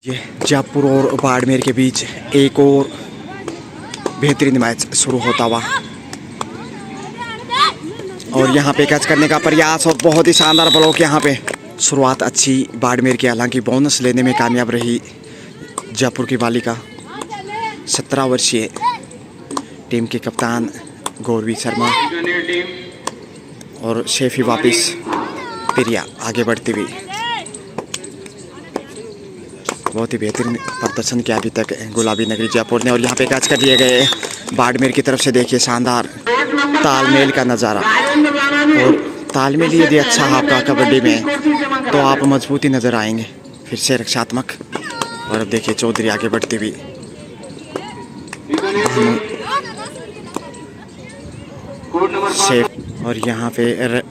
ये जयपुर और बाड़मेर के बीच एक और बेहतरीन मैच शुरू होता हुआ और यहाँ पे कैच करने का प्रयास और बहुत ही शानदार ब्लॉक। यहाँ पे शुरुआत अच्छी बाड़मेर की, हालांकि बोनस लेने में कामयाब रही जयपुर की बालिका। 17 वर्षीय टीम के कप्तान गौरवी शर्मा और शेफी वापिस प्रिया आगे बढ़ती हुई। बहुत ही बेहतरीन प्रदर्शन किया अभी तक गुलाबी नगरी जयपुर ने और यहाँ पे कैच कर दिए गए बाड़मेर की तरफ से। देखिए शानदार तालमेल का नज़ारा, और तालमेल यदि अच्छा है आपका कबड्डी में तो आप मजबूती नज़र आएंगे। फिर से रक्षात्मक, और अब देखिए चौधरी आगे बढ़ती हुई। शेफ, और यहाँ पे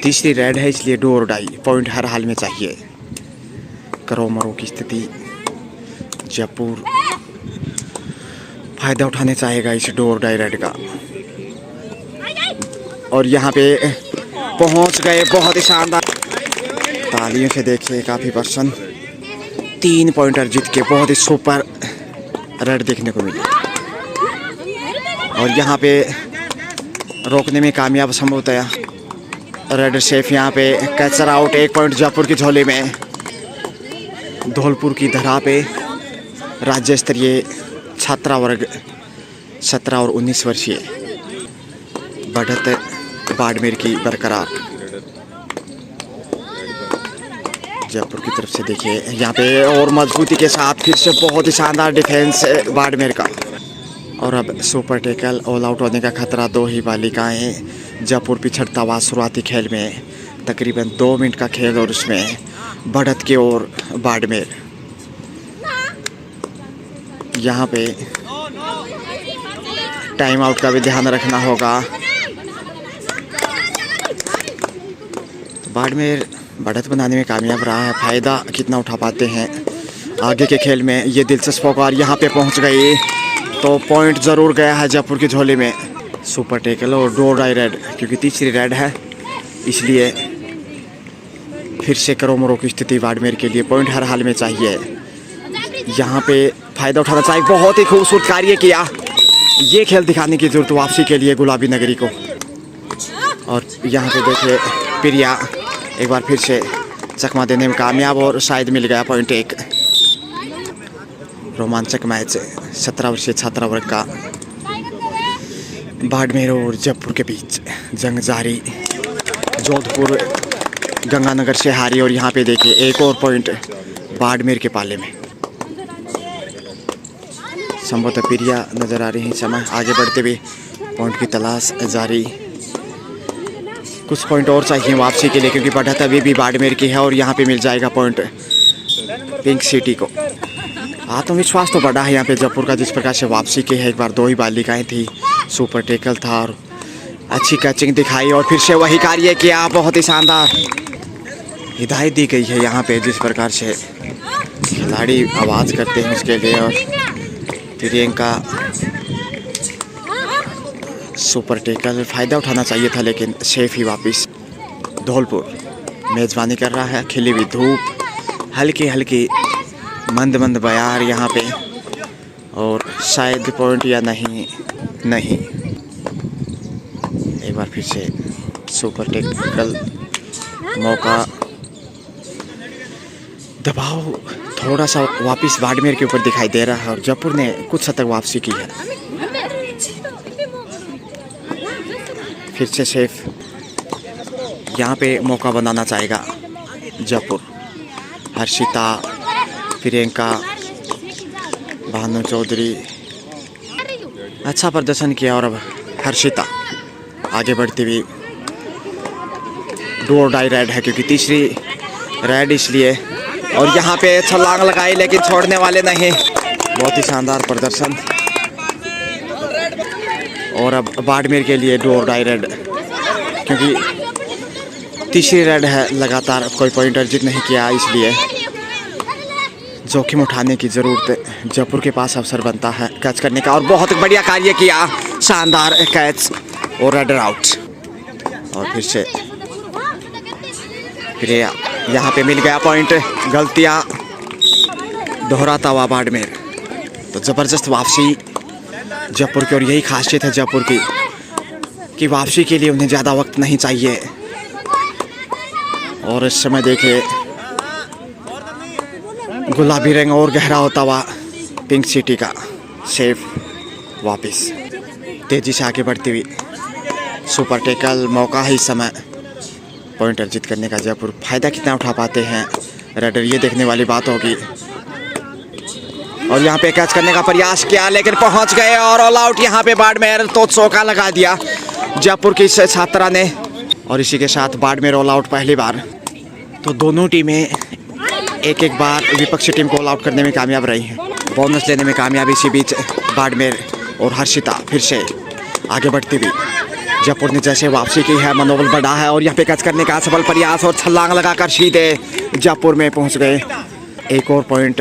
तीसरी रेड है, इसलिए डू और डाई पॉइंट हर हाल में चाहिए। करो मरो की स्थिति, जयपुर फायदा उठाने चाहेगा इस डू और डाई रेड का। और यहाँ पे पहुँच गए, बहुत ही शानदार तालियों से देखिए काफ़ी पर्सन 3 पॉइंटर जीत के बहुत ही सुपर रेड देखने को मिली। और यहाँ पे रोकने में कामयाब संभवतया रेड शेफ। यहाँ पे कैचर आउट, 1 पॉइंट जयपुर की झोली में। धौलपुर की धरा पे राज्य स्तरीय छात्रा वर्ग 17 और 19 वर्षीय बढ़त बाड़मेर की बरकरार। जयपुर की तरफ से देखिए यहाँ पे और मजबूती के साथ फिर से बहुत ही शानदार डिफेंस बाड़मेर का। और अब सुपर टेकल, ऑल आउट होने का खतरा। 2 ही बालिकाएं जयपुर पिछड़ता हुआ शुरुआती खेल में। तकरीबन 2 मिनट का खेल और उसमें बढ़त की ओर बाड़मेर। यहाँ पे टाइम आउट का भी ध्यान रखना होगा। बाड़मेर बढ़त बनाने में कामयाब रहा है, फायदा कितना उठा पाते हैं आगे के खेल में ये दिलचस्प होगा। और यहाँ पे पहुँच गई तो पॉइंट ज़रूर गया है जयपुर की झोली में। सुपर टेकल और डू और डाई रेड, क्योंकि तीसरी रेड है इसलिए फिर से करो मरो की स्थिति बाड़मेर के लिए। पॉइंट हर हाल में चाहिए, यहाँ पे फायदा उठाना चाहिए। बहुत ही खूबसूरत कार्य किया, ये खेल दिखाने की जरूरत वापसी के लिए गुलाबी नगरी को। और यहाँ पे देखिए प्रिया एक बार फिर से चकमा देने में कामयाब और शायद मिल गया पॉइंट 1। रोमांचक मैच 17 वर्षीय छात्रा वर्ग का बाड़मेर और जयपुर के बीच जंग जारी। जोधपुर गंगानगर से हारी और यहाँ पे देखिए एक और पॉइंट बाड़मेर के पाले में। संभवतः प्रिया नजर आ रही है समय आगे बढ़ते हुए, पॉइंट की तलाश जारी। कुछ पॉइंट और चाहिए वापसी के लिए, क्योंकि बढ़त अभी भी बाड़मेर की है और यहाँ पे मिल जाएगा पॉइंट पिंक सिटी को। आत्मविश्वास तो बढ़ा है यहाँ पे जयपुर का, जिस प्रकार से वापसी की है। एक बार 2 ही बालिकाएं थी, सुपर टेकल था और अच्छी कैचिंग दिखाई और फिर से वही कार्य किया। बहुत ही शानदार हिदायत दी गई है यहाँ पे, जिस प्रकार से खिलाड़ी आवाज़ करते हैं उसके लिए। और प्रियंका सुपर टेकल, फ़ायदा उठाना चाहिए था लेकिन शेफ ही वापिस। धौलपुर मेज़बानी कर रहा है, खिली हुई धूप, हल्की हल्की मंद मंद बयार यहाँ पे, और शायद पॉइंट या नहीं। एक बार फिर से सुपर टेकल मौका, दबाव थोड़ा सा वापस बाड़मेर के ऊपर दिखाई दे रहा है और जयपुर ने कुछ हद तक वापसी की है। फिर से शेफ यहाँ पे मौका बनाना चाहेगा जयपुर। हर्षिता, प्रियंका, भानु चौधरी अच्छा प्रदर्शन किया। और अब हर्षिता आगे बढ़ती हुई। डू और डाई रेड है, क्योंकि तीसरी रेड इसलिए। और यहाँ पे छलांग लगाई लेकिन छोड़ने वाले नहीं। बहुत ही शानदार प्रदर्शन। और अब बाड़मेर के लिए डू और डाई रेड, क्योंकि तीसरी रेड है, लगातार कोई पॉइंट अर्जित नहीं किया, इसलिए जोखिम उठाने की ज़रूरत जयपुर के पास अवसर बनता है कैच करने का। और बहुत बढ़िया कार्य किया, शानदार कैच और रेड आउट। और फिर से यहाँ पे मिल गया पॉइंट। गलतियाँ दोहराता हुआ बाड़मेर। तो ज़बरदस्त वापसी जयपुर की, और यही खासियत है जयपुर की कि वापसी के लिए उन्हें ज़्यादा वक्त नहीं चाहिए। और इस समय देखिए गुलाबी रंग और गहरा होता हुआ पिंक सिटी का सेफ वापस तेजी से आगे बढ़ती हुई सुपर टेकल मौका है इस समय पॉइंट अर्जित करने का। जयपुर फायदा कितना उठा पाते हैं रेडर, ये देखने वाली बात होगी। और यहाँ पे कैच करने का प्रयास किया लेकिन पहुंच गए और ऑल आउट यहाँ पे बाड़मेर। तो चौका लगा दिया जयपुर की छात्रा ने, और इसी के साथ बाड़मेर ऑल आउट पहली बार। तो दोनों टीमें एक एक बार विपक्षी टीम को ऑल आउट करने में कामयाब रही हैं, बोनस लेने में कामयाब। इसी बीच बाड़मेर और हर्षिता फिर से आगे बढ़ती हुई। जयपुर ने जैसे वापसी की है, मनोबल बढ़ा है, और यहाँ पे कैच करने का सफल प्रयास और छलांग लगाकर सीधे जयपुर में पहुँच गए। एक और पॉइंट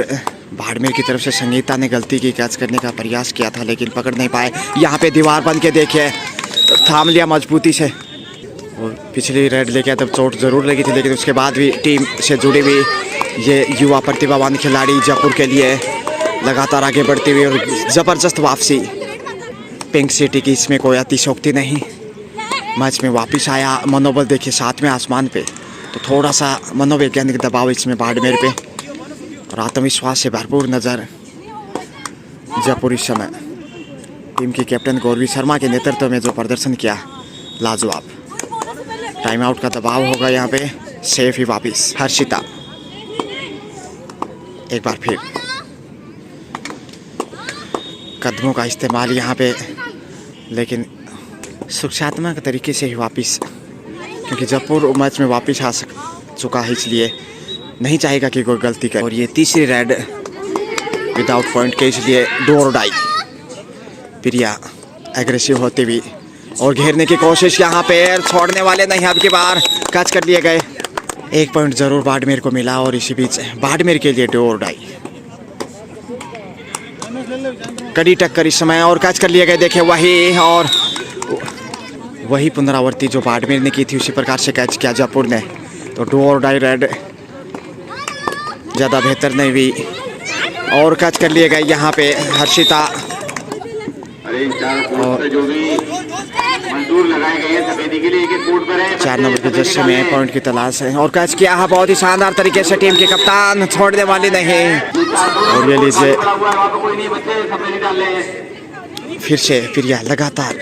बाड़मेर की तरफ से संगीता ने गलती की, कैच करने का प्रयास किया था लेकिन पकड़ नहीं पाए। यहाँ पे दीवार बन के देखिए थाम लिया मजबूती से, और पिछली रेड लेके तब चोट जरूर लगी थी लेकिन उसके बाद भी टीम से जुड़ी हुई ये युवा प्रतिभावान खिलाड़ी जयपुर के लिए लगातार आगे बढ़ती हुई और ज़बरदस्त वापसी। पिंक सिटी की इसमें कोई अतिशोक्ति नहीं, मैच में वापस आया। मनोबल देखिए साथ में आसमान पे, तो थोड़ा सा मनोवैज्ञानिक दबाव इसमें बाड़मेर पे, और आत्मविश्वास से भरपूर नज़र जयपुर इस समय। टीम की कैप्टन गौरवी शर्मा के नेतृत्व में जो प्रदर्शन किया लाजवाब। टाइम आउट का दबाव होगा यहाँ पे, सेफ ही वापस हर्षिता एक बार फिर कदमों का इस्तेमाल यहाँ पे, लेकिन सुरक्षात्मक तरीके से ही वापस, क्योंकि जयपुर मैच में वापस आ चुका है इसलिए नहीं चाहेगा कि कोई गलती करे। और ये तीसरी रेड विदाउट पॉइंट के, इसलिए डू और डाई। प्रिया एग्रेसिव होते हुए और घेरने की कोशिश, यहाँ पे छोड़ने वाले नहीं, अब की बार कैच कर लिए गए। एक पॉइंट जरूर बाड़मेर को मिला, और इसी बीच बाड़मेर के लिए डू और डाई। कड़ी टक्कर इस समय, और कैच कर लिए गए। देखे वही, और वही पुनरावृत्ति जो बाड़मेर ने की थी उसी प्रकार से कैच किया जयपुर ने। तो डू और डाई रेड ज़्यादा बेहतर नहीं हुई, और कैच कर लिए गए यहाँ पे हर्षिता। और 4 नंबर के जस्से में पॉइंट की तलाश है, और कैच किया है बहुत ही शानदार तरीके से टीम के कप्तान, छोड़ने वाली नहीं। और ये लीजिए फिर से प्रिया लगातार,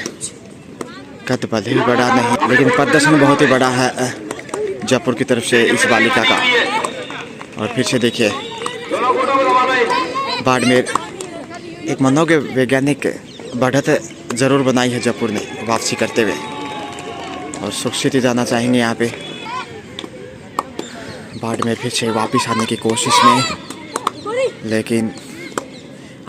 कद भले ही बड़ा नहीं लेकिन प्रदर्शन बहुत ही बड़ा है जयपुर की तरफ से इस बालिका का। और फिर से देखिए बाड़मेर एक मनोगे वैज्ञानिक बढ़त जरूर बनाई है जयपुर ने वापसी करते हुए, और सुरक्षित जाना चाहेंगे यहाँ पे। बाड़मेर फिर से वापस आने की कोशिश में, लेकिन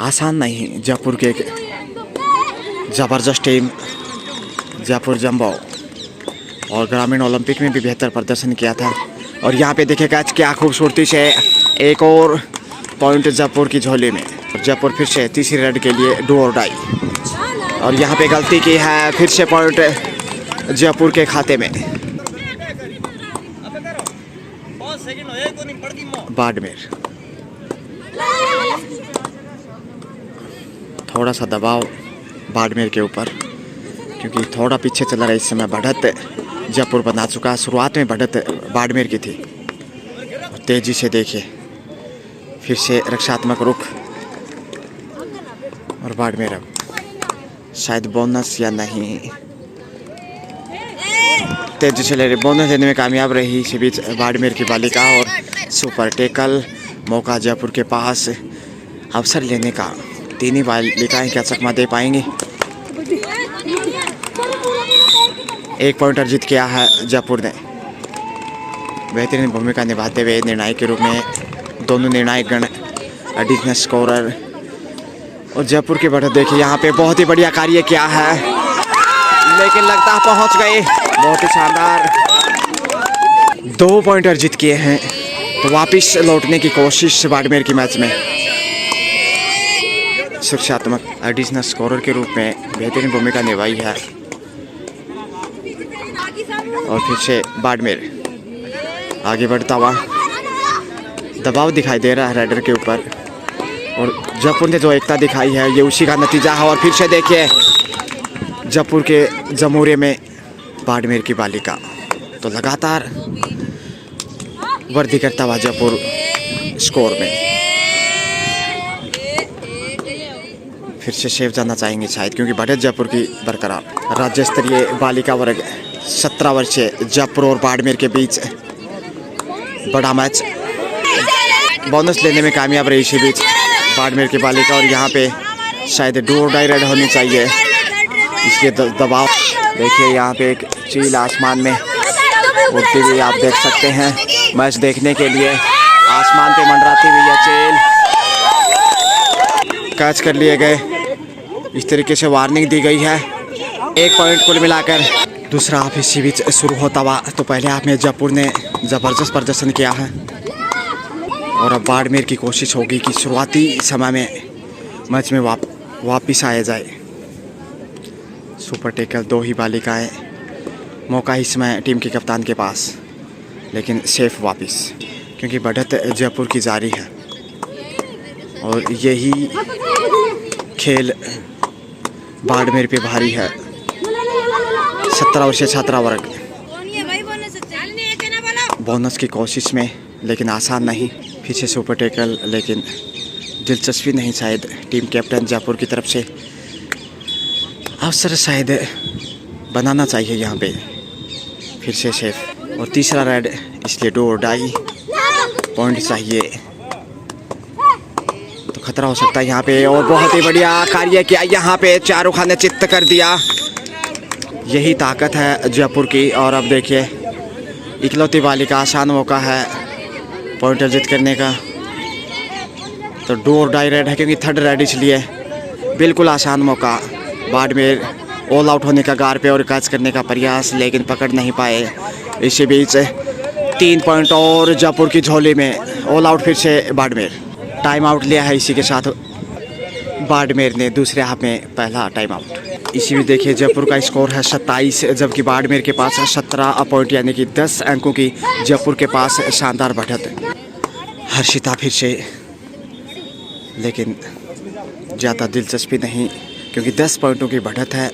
आसान नहीं। जयपुर के एक ज़बरदस्त टीम जयपुर जंबो, और ग्रामीण ओलंपिक में भी बेहतर प्रदर्शन किया था। और यहाँ पे देखे कैच क्या खूबसूरती से, एक और पॉइंट जयपुर की झोली में। जयपुर फिर से तीसरी रेड के लिए डू और डाई, और यहाँ पे गलती की है, फिर से पॉइंट जयपुर के खाते में। बाड़मेर थोड़ा सा दबाव बाड़मेर के ऊपर, क्योंकि थोड़ा पीछे चला रहा इस समय। बढ़त जयपुर बना चुका, शुरुआत में बढ़त बाड़मेर की थी। तेजी से देखिए फिर से रक्षात्मक रुख, और बाड़मेर अब शायद बोनस या नहीं, तेजी से ले रही, बोनस लेने में कामयाब रही इसी बीच बाड़मेर की बालिका। और सुपर टेकल मौका जयपुर के पास, अवसर लेने का। तीन ही बालिकाएं क्या चकमा दे पाएंगी। एक पॉइंट अर्जित किया है जयपुर ने, बेहतरीन भूमिका निभाते हुए निर्णायक के रूप में। दोनों निर्णायक गण एडिशनल स्कोरर, और जयपुर की बढ़त देखिए यहाँ पे बहुत ही बढ़िया कार्य किया है, लेकिन लगता है पहुँच गए। बहुत ही शानदार 2 पॉइंट अर्जित किए हैं, तो वापस लौटने की कोशिश बाड़मेर की मैच में। सुरक्षात्मक एडिशनल स्कोरर के रूप में बेहतरीन भूमिका निभाई है, और फिर से बाड़मेर आगे बढ़ता हुआ, दबाव दिखाई दे रहा है राइडर के ऊपर, और जयपुर ने जो एकता दिखाई है ये उसी का नतीजा है। और फिर से देखिए जयपुर के जमूरे में बाड़मेर की बालिका, तो लगातार वृद्धि करता हुआ जयपुर स्कोर में। फिर से सेव जाना चाहेंगे शायद, क्योंकि बढ़त जयपुर की बरकरार। राज्य स्तरीय बालिका वर्ग 17 वर्षीय जयपुर और बाड़मेर के बीच बड़ा मैच, बोनस लेने में कामयाब रही इसी बीच बाड़मेर की बालिका। और यहाँ पे शायद डू और डाई रेड होनी चाहिए, इसलिए दबाव। देखिए यहाँ पे एक चील आसमान में उड़ती हुई आप देख सकते हैं। मैच देखने के लिए आसमान पे मंडराती हुई यह चील कैच कर लिए गए। इस तरीके से वार्निंग दी गई है। 1 पॉइंट कुल मिलाकर। दूसरा हाफ इसी बीच शुरू होता हुआ, तो पहले हाफ में जयपुर ने ज़बरदस्त प्रदर्शन किया है और अब बाड़मेर की कोशिश होगी कि शुरुआती समय में मैच में वापिस आया जाए। सुपर टेकल 2 ही बालिकाएं, मौका इस समय टीम के कप्तान के पास, लेकिन सेफ वापिस, क्योंकि बढ़त जयपुर की जारी है और यही खेल बाड़मेर पे भारी है। 17 वर्षीय छात्रा वर्ग बोनस की कोशिश में, लेकिन आसान नहीं। फिर से सुपर टेकल, लेकिन दिलचस्पी नहीं शायद टीम कैप्टन जयपुर की तरफ से। अवसर शायद बनाना चाहिए यहाँ पे। फिर से सेफ और तीसरा रेड, इसलिए डू और डाई पॉइंट चाहिए, तो खतरा हो सकता है यहाँ पे। और बहुत ही बढ़िया कार्य किया यहाँ पे, शाहरुख खान ने चित्त कर दिया। यही ताकत है जयपुर की। और अब देखिए इकलौती बालिका, आसान मौका है पॉइंट अर्जित करने का, तो डू और डाई रेड है, क्योंकि थर्ड रेड, इसलिए बिल्कुल आसान मौका। बाड़मेर ऑल आउट होने का गार पे और कैच करने का प्रयास, लेकिन पकड़ नहीं पाए। इसी बीच 3 पॉइंट और जयपुर की झोली में। ऑल आउट फिर से बाड़मेर। टाइम आउट लिया है इसी के साथ बाड़मेर ने दूसरे हाफ में पहला टाइम आउट। इसी में देखिए जयपुर का स्कोर है 27, जबकि बाड़मेर के पास 17 पॉइंट, यानी कि 10 अंकों की जयपुर के पास शानदार बढ़त। हर्षिता फिर से, लेकिन ज़्यादा दिलचस्पी नहीं, क्योंकि 10 पॉइंटों की बढ़त है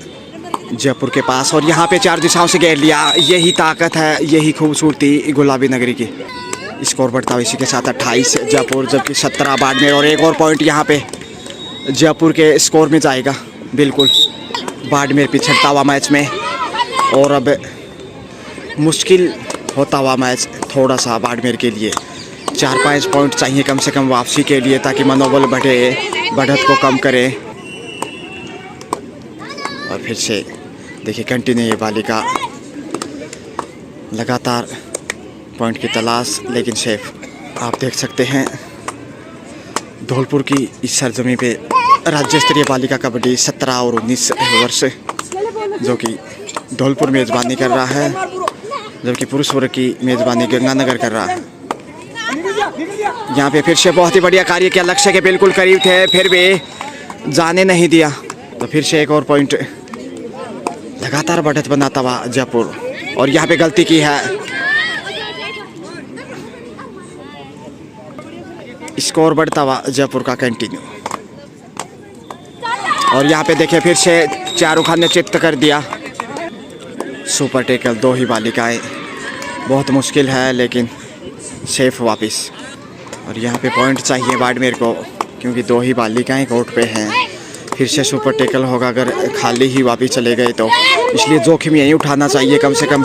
जयपुर के पास। और यहाँ पे 4 दिशाओं से घेर लिया। यही ताकत है, यही खूबसूरती गुलाबी नगरी की। स्कोर बढ़ता हुआ इसी के साथ 28 जयपुर, जबकि 17 बाड़मेर। और एक और पॉइंट यहाँ पे जयपुर के स्कोर में जाएगा। बिल्कुल बाड़मेर पिछड़ता हुआ मैच में, और अब मुश्किल होता हुआ मैच थोड़ा सा बाड़मेर के लिए। 4-5 पॉइंट चाहिए कम से कम वापसी के लिए, ताकि मनोबल बढ़े, बढ़त को कम करें। और फिर से देखिए कंटिन्यू ये बालिका लगातार पॉइंट की तलाश, लेकिन सेफ। आप देख सकते हैं धौलपुर की इस सरजमी पे राज्य स्तरीय बालिका कबड्डी 17 और 19 वर्ष, जो कि धौलपुर मेज़बानी कर रहा है, जबकि पुरुष वर्ग की मेज़बानी गंगानगर कर रहा है। यहाँ पे फिर से बहुत ही बढ़िया कार्य किया, लक्ष्य के बिल्कुल करीब थे, फिर भी जाने नहीं दिया। तो फिर से एक और पॉइंट, लगातार बढ़त बनाता हुआ जयपुर। और यहाँ पे गलती की है, स्कोर बढ़ता हुआ जयपुर का कंटिन्यू। और यहाँ पे देखिए फिर से शाहरुख खान ने चित्त कर दिया। सुपर टेकल 2 ही बालिकाएं, बहुत मुश्किल है, लेकिन सेफ वापस। और यहाँ पे पॉइंट चाहिए बाड़मेर को, क्योंकि 2 ही बालिकाएं कोर्ट पे हैं। फिर से सुपर टेकल होगा अगर खाली ही वापस चले गए तो, इसलिए जोखिम यहीं उठाना चाहिए, कम से कम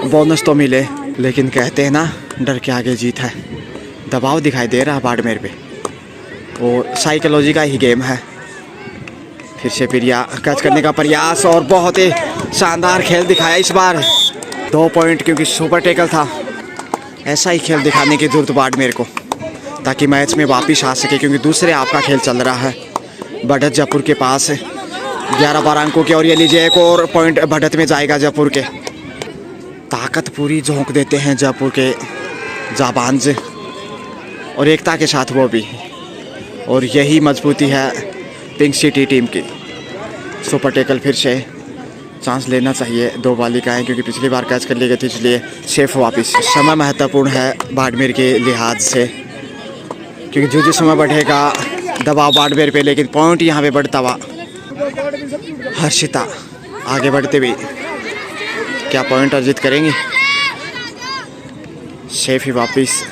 बोनस तो मिले। लेकिन कहते हैं ना, डर के आगे जीत है। दबाव दिखाई दे रहा है बाड़मेर पे, और साइकोलॉजी का ही गेम है। फिर से प्रिया कैच करने का प्रयास, और बहुत ही शानदार खेल दिखाया इस बार। 2 पॉइंट, क्योंकि सुपर टेकल था। ऐसा ही खेल दिखाने की जरूरत बाड़मेर को, ताकि मैच में वापस आ सके, क्योंकि दूसरे आपका खेल चल रहा है। बढ़त जयपुर के पास 11-12 अंकों के, और ये लीजिए एक और पॉइंट बढ़त में जाएगा जयपुर के। ताकत पूरी झोंक देते हैं जयपुर के जाबांज, और एकता के साथ वो भी। और यही मजबूती है पिंक सिटी टीम की। सुपर टेकल फिर से चांस लेना चाहिए 2 बालिकाएं, क्योंकि पिछली बार कैच कर ली गई थी, इसलिए सेफ वापस। समय महत्वपूर्ण है बाड़मेर के लिहाज से, क्योंकि जो समय बढ़ेगा दबाव बाड़मेर पे, लेकिन पॉइंट यहाँ पे बढ़ता हुआ। हर्षिता आगे बढ़ते हुए क्या पॉइंट अर्जित करेंगी? शेफी वापिस।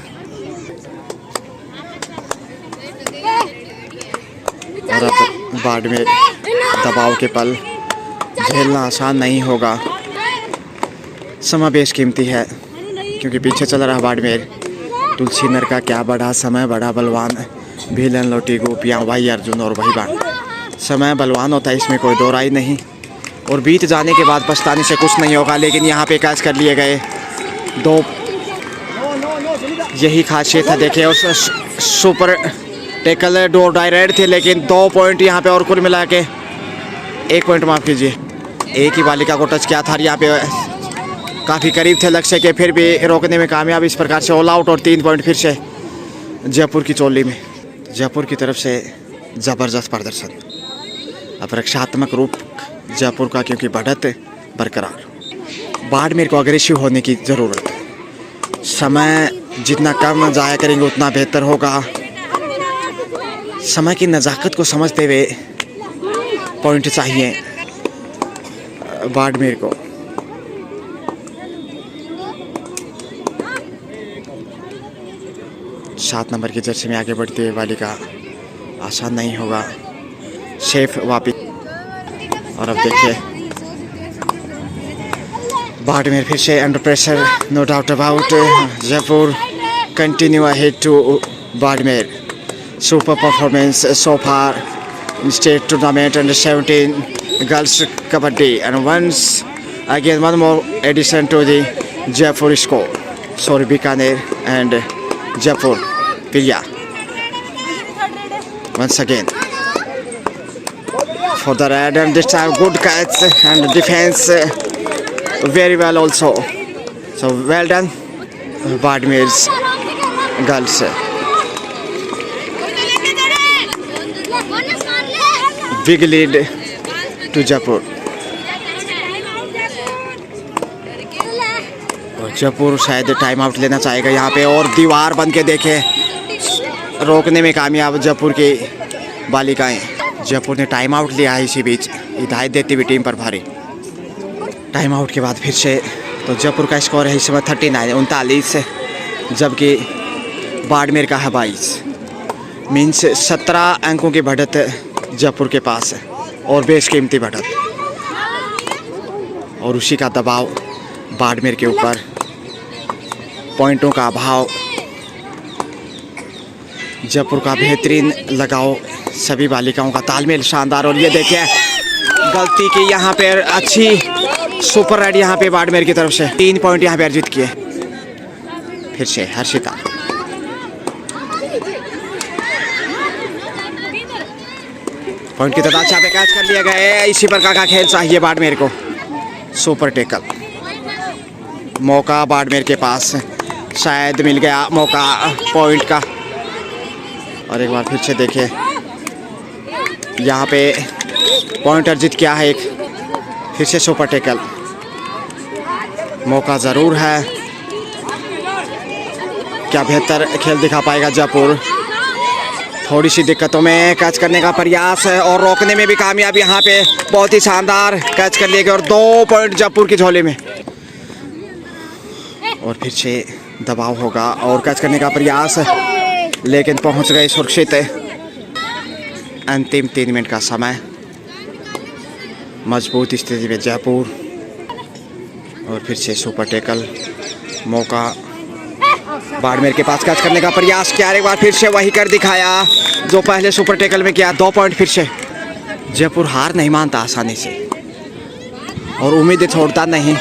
और अब बाड़मेर दबाव के पल झेलना आसान नहीं होगा। समय बेशकीमती है क्योंकि पीछे चल रहा बाड़मेर। तुलसी नर का क्या बड़ा समय, बड़ा बलवान, भीलन लोटी गोपियाँ, वही अर्जुन और वही बाण। समय बलवान होता है, इसमें कोई दो राय नहीं, और बीत जाने के बाद पछताने से कुछ नहीं होगा। लेकिन यहाँ पे कैच कर लिए गए दो, यही खासियत है। देखिए उस सुपर टेकल दो डायरेक्ट थे, लेकिन 2 पॉइंट यहाँ पे और कुल मिला के 1 पॉइंट माफ कीजिए, एक ही बालिका को टच किया था। यहाँ पे काफ़ी करीब थे लक्ष्य के, फिर भी रोकने में कामयाब। इस प्रकार से ऑल आउट और 3 पॉइंट फिर से जयपुर की चोली में। जयपुर की तरफ से ज़बरदस्त प्रदर्शन। अब रक्षात्मक रूप जयपुर का, क्योंकि बढ़त बरकरार। बाड़मेर को अग्रेसिव होने की ज़रूरत है। समय जितना कम जाया करेंगे उतना बेहतर होगा। समय की नज़ाकत को समझते हुए पॉइंट चाहिए बाड़मेर को। सात नंबर की जर्सी में आगे बढ़ती हुई बालिका, आसान नहीं होगा। शेफ वापिस, और अब देखिए बाड़मेर फिर से under pressure, no doubt about. Jaipur continue ahead to Barmer. Super performance so far in state tournament under 17 girls kabaddi, and once again one more addition to the Jaipur score. Sorry, Bikaner and Jaipur Priya once again for the red, and this time good catch and defense very well also. So well done Badmir's girls. Big lead to Jaipur. और जयपुर शायद time out लेना चाहेगा यहाँ पे, और दीवार बन के देखे रोकने में कामयाब जयपुर की बालिकाएं। जयपुर ने टाइम आउट लिया है, इसी बीच हिदायत देती हुई टीम पर भारी। टाइम आउट के बाद फिर से तो जयपुर का स्कोर है इस समय 39 जबकि बाड़मेर का है 22। मीन्स 17 अंकों की बढ़त जयपुर के पास है, और बेशकीमती बढ़त, और उसी का दबाव बाड़मेर के ऊपर। पॉइंटों का अभाव, जयपुर का बेहतरीन लगाव, सभी बालिकाओं का तालमेल शानदार। और ये देखिए गलती की यहाँ पे, अच्छी सुपर राइड यहाँ पे बाड़मेर की तरफ से। 3 पॉइंट यहाँ पे अर्जित किए। फिर से हर्षिता, पॉइंट की तादाद यहाँ पे कैच कर लिया गया। इसी प्रकार का खेल चाहिए बाड़मेर को। सुपर टेकल, मौका बाड़मेर के पास, शायद मिल गया मौका पॉइंट का। और एक बार फिर से देखिए यहाँ पे पॉइंट अर्जित किया है एक, फिर से सुपर टेकल। मौका ज़रूर है, क्या बेहतर खेल दिखा पाएगा जयपुर। थोड़ी सी दिक्कतों में कैच करने का प्रयास है, और रोकने में भी कामयाब। यहाँ पे बहुत ही शानदार कैच कर लिए गए, और 2 पॉइंट जयपुर की झोली में। और फिर से दबाव होगा और कैच करने का प्रयास, लेकिन पहुंच गए सुरक्षित। अंतिम 3 मिनट का समय, मजबूत स्थिति में जयपुर। और फिर से सुपर टेकल, मौका बाड़मेर के पास कैच करने का प्रयास किया। एक बार फिर से वही कर दिखाया जो पहले सुपर टेकल में किया। 2 पॉइंट फिर से। जयपुर हार नहीं मानता आसानी से, और उम्मीदें छोड़ता नहीं,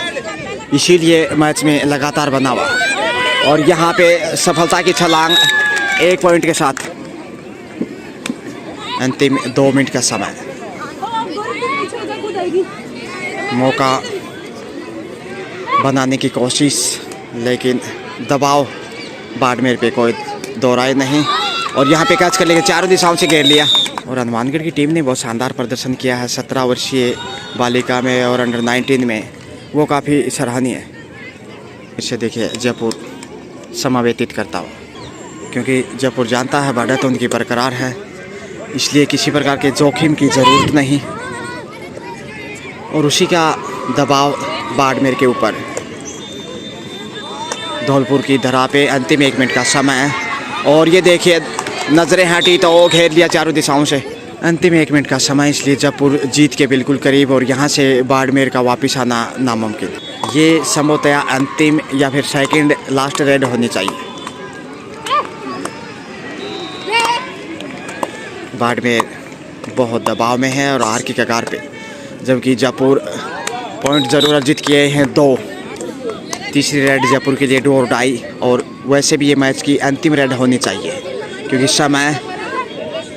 इसीलिए मैच में लगातार बना हुआ। और यहाँ पे सफलता की छलांग 1 पॉइंट के साथ। अंतिम 2 मिनट का समय, मौका बनाने की कोशिश, लेकिन दबाव बाड़मेर पे कोई दो राय नहीं। और यहाँ पे कैच कर लेके चारों दिशाओं से घेर लिया। और हनुमानगढ़ की टीम ने बहुत शानदार प्रदर्शन किया है 17 वर्षीय बालिका में और अंडर 19 में, वो काफ़ी सराहनीय है। इससे देखिए जयपुर समय व्यतीत करता हो, क्योंकि जयपुर जानता है बढ़त उनकी बरकरार है। इसलिए किसी प्रकार के जोखिम की ज़रूरत नहीं और उसी का दबाव बाड़मेर के ऊपर। धौलपुर की धरा पे अंतिम 1 मिनट का समय और ये देखिए नज़रें हटी तो घेर लिया चारों दिशाओं से। अंतिम 1 मिनट का समय, इसलिए जयपुर जीत के बिल्कुल करीब और यहाँ से बाड़मेर का वापस आना नामुमकिन। ये संभवतया अंतिम या फिर सेकंड लास्ट रेड होनी चाहिए। बाड़मेर बहुत दबाव में है और हार की कगार पे, जबकि जयपुर पॉइंट ज़रूर अर्जित किए हैं 2। तीसरी रेड जयपुर के लिए डू और डाई और वैसे भी ये मैच की अंतिम रेड होनी चाहिए क्योंकि समय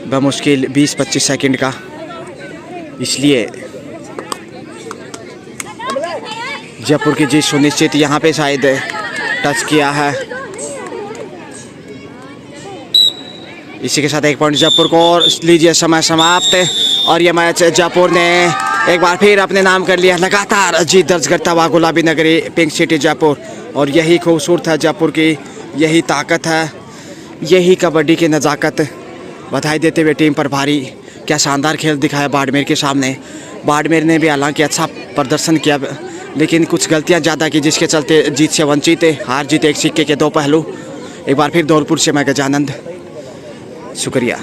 बमुश्किल 20-25 सेकंड का। इसलिए जयपुर की जीत सुनिश्चित। यहाँ पे शायद टच किया है। इसी के साथ 1 पॉइंट जयपुर को और लीजिए समय समाप्त और ये मैच जयपुर ने एक बार फिर अपने नाम कर लिया। लगातार जीत दर्ज करता हुआ गुलाबी नगरी पिंक सिटी जयपुर और यही खूबसूरत है जयपुर की, यही ताकत है, यही कबड्डी की नज़ाकत। बधाई देते हुए टीम पर भारी, क्या शानदार खेल दिखाया बाड़मेर के सामने। बाड़मेर ने भी हालांकि अच्छा प्रदर्शन किया लेकिन कुछ गलतियां ज़्यादा की जिसके चलते जीत से वंचित है। हार जीत एक सिक्के के 2 पहलू। एक बार फिर धौलपुर से मैं गजानंद, शुक्रिया।